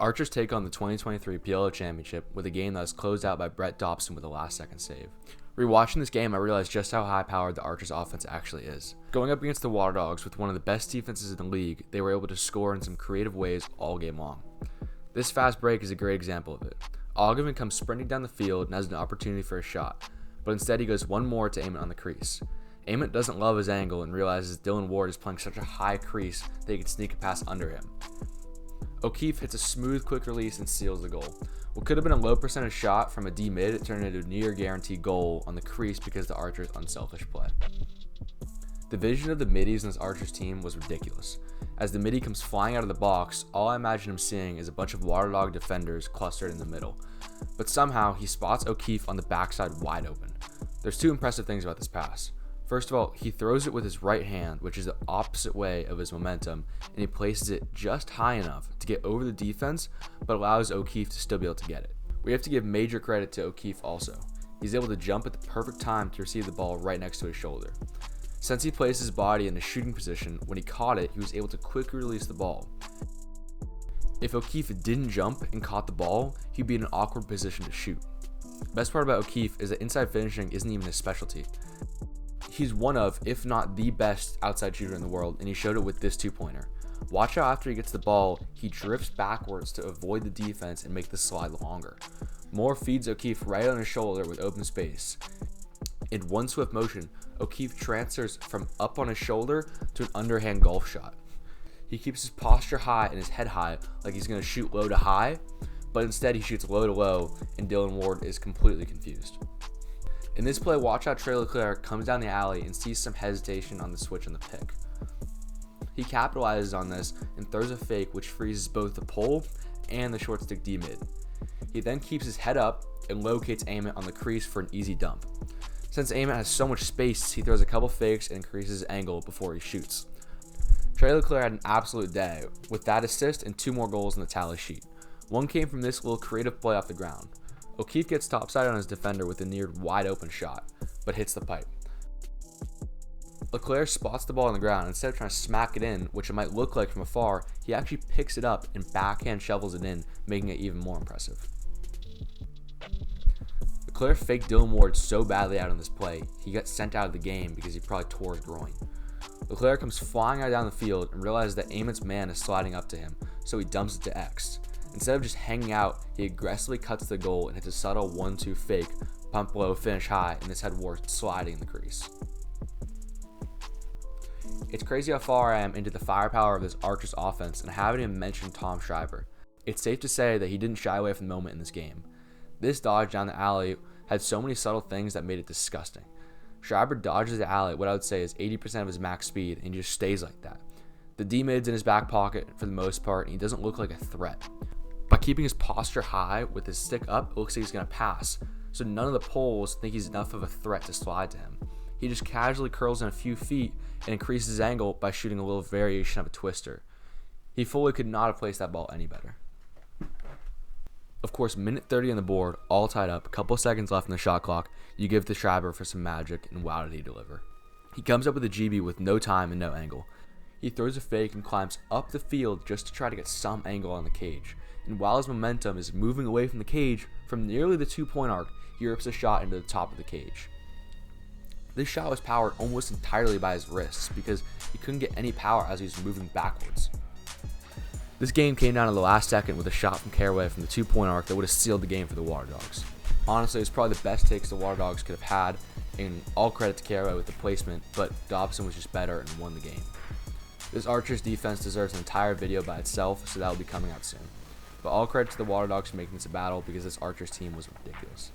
Archers take on the 2023 PLL Championship with a game that was closed out by Dobson with a last-second save. Rewatching this game, I realized just how high-powered the Archers offense actually is. Going up against the Water Dogs with one of the best defenses in the league, they were able to score in some creative ways all game long. This fast break is a great example of it. Ogden comes sprinting down the field and has an opportunity for a shot, but instead he goes one more to Ament on the crease. Ament doesn't love his angle and realizes Dylan Ward is playing such a high crease that he can sneak a pass under him. O'Keefe hits a smooth, quick release and seals the goal. What could have been a low percentage shot from a D mid, it turned into a near guaranteed goal on the crease because of the Archers' unselfish play. The vision of the middies in this Archers team was ridiculous. As the midi comes flying out of the box, all I imagine him seeing is a bunch of Waterdog defenders clustered in the middle. But somehow, he spots O'Keefe on the backside wide open. There's two impressive things about this pass. First of all, he throws it with his right hand, which is the opposite way of his momentum, and he places it just high enough to get over the defense, but allows O'Keefe to still be able to get it. We have to give major credit to O'Keefe also. He's able to jump at the perfect time to receive the ball right next to his shoulder. Since he placed his body in a shooting position, when he caught it, he was able to quickly release the ball. If O'Keefe didn't jump and caught the ball, he'd be in an awkward position to shoot. The best part about O'Keefe is that inside finishing isn't even his specialty. He's one of, if not the best outside shooter in the world, and he showed it with this two-pointer. Watch how after he gets the ball, he drifts backwards to avoid the defense and make the slide longer. Moore feeds O'Keefe right on his shoulder with open space. In one swift motion, O'Keefe transfers from up on his shoulder to an underhand golf shot. He keeps his posture high and his head high like he's going to shoot low to high, but instead he shoots low to low and Dylan Ward is completely confused. In this play, watch how Trey Leclerc comes down the alley and sees some hesitation on the switch on the pick. He capitalizes on this and throws a fake which freezes both the pole and the short stick D mid. He then keeps his head up and locates Ament on the crease for an easy dump. Since Ament has so much space, he throws a couple fakes and increases his angle before he shoots. Trey Leclerc had an absolute day, with that assist and two more goals in the tally sheet. One came from this little creative play off the ground. O'Keefe gets topside on his defender with a near wide open shot, but hits the pipe. Leclerc spots the ball on the ground. Instead of trying to smack it in, which it might look like from afar, he actually picks it up and backhand shovels it in, making it even more impressive. Leclerc faked Dylan Ward so badly out on this play, he got sent out of the game because he probably tore his groin. Leclerc comes flying out down the field and realizes that Ament's man is sliding up to him, so he dumps it to X. Instead of just hanging out, he aggressively cuts the goal and hits a subtle 1-2 fake, pump low, finish high, and this had Ward sliding in the crease. It's crazy how far I am into the firepower of this Archers offense, and I haven't even mentioned Tom Schreiber. It's safe to say that he didn't shy away from the moment in this game. This dodge down the alley had so many subtle things that made it disgusting. Schreiber dodges the alley at what I would say is 80% of his max speed and just stays like that. The D-mid's in his back pocket for the most part, and he doesn't look like a threat. By keeping his posture high with his stick up, it looks like he's going to pass, so none of the poles think he's enough of a threat to slide to him. He just casually curls in a few feet and increases his angle by shooting a little variation of a twister. He fully could not have placed that ball any better. Of course, minute 30 on the board, all tied up, a couple seconds left in the shot clock, you give to Schreiber for some magic, and wow did he deliver. He comes up with a GB with no time and no angle. He throws a fake and climbs up the field just to try to get some angle on the cage. And while his momentum is moving away from the cage, from nearly the 2-point arc, he rips a shot into the top of the cage. This shot was powered almost entirely by his wrists because he couldn't get any power as he was moving backwards. This game came down to the last second with a shot from Caraway from the 2-point arc that would have sealed the game for the Water Dogs. Honestly, it's probably the best takes the Water Dogs could have had, and all credit to Caraway with the placement, but Dobson was just better and won the game. This Archers defense deserves an entire video by itself, so that will be coming out soon. But all credit to the Water Dogs for making this a battle because this Archers team was ridiculous.